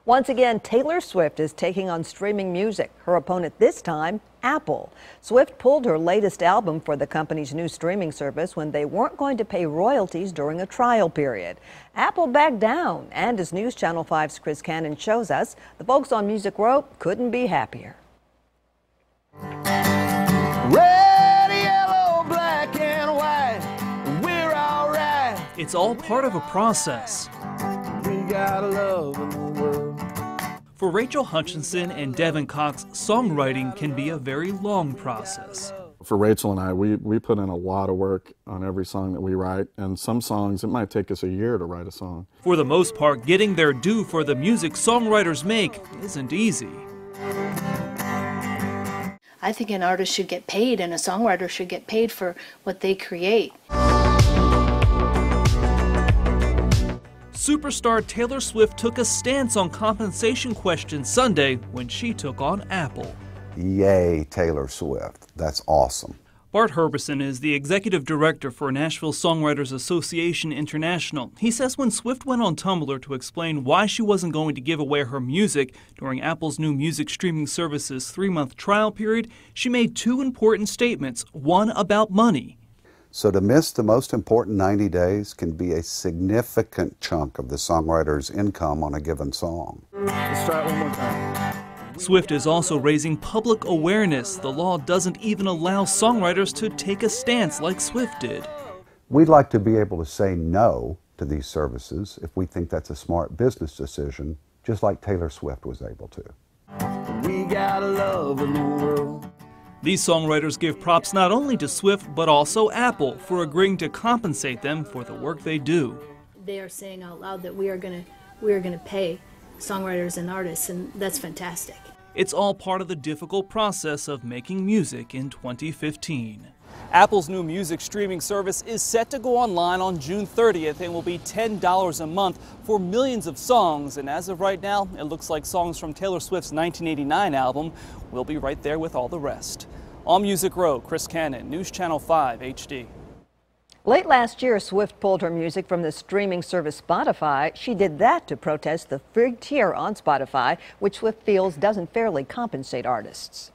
Once again, Taylor Swift is taking on streaming music. Her opponent this time, Apple. Swift pulled her latest album for the company's new streaming service when they weren't going to pay royalties during a trial period. Apple backed down, and as News Channel 5's Chris Cannon shows us, the folks on Music Row couldn't be happier. Red, yellow, black, and white, we're all right. It's all part of a process. We got love in the world. For Rachel Hutchinson and Devin Cox, songwriting can be a very long process. For Rachel and I, we put in a lot of work on every song that we write, and some songs, it might take us a year to write a song. For the most part, getting their due for the music songwriters make isn't easy. I think an artist should get paid and a songwriter should get paid for what they create. Superstar Taylor Swift took a stance on compensation questions Sunday when she took on Apple. Yay, Taylor Swift. That's awesome. Bart Herbison is the executive director for Nashville Songwriters Association International. He says when Swift went on Tumblr to explain why she wasn't going to give away her music during Apple's new music streaming service's 3-month trial period, she made two important statements, one about money. So to miss the most important 90 days can be a significant chunk of the songwriter's income on a given song. Let's try it one more time. Swift is also raising public awareness. The law doesn't even allow songwriters to take a stance like Swift did. We'd like to be able to say no to these services if we think that's a smart business decision, just like Taylor Swift was able to. We got love in the world. These songwriters give props not only to Swift, but also Apple for agreeing to compensate them for the work they do. They are saying out loud that we are going to pay songwriters and artists, and that's fantastic. It's all part of the difficult process of making music in 2015. Apple's new music streaming service is set to go online on June 30th and will be $10 a month for millions of songs. And as of right now, it looks like songs from Taylor Swift's 1989 album will be right there with all the rest. On Music Row, Chris Cannon, News Channel 5 HD. Late last year, Swift pulled her music from the streaming service Spotify. She did that to protest the free tier on Spotify, which Swift feels doesn't fairly compensate artists.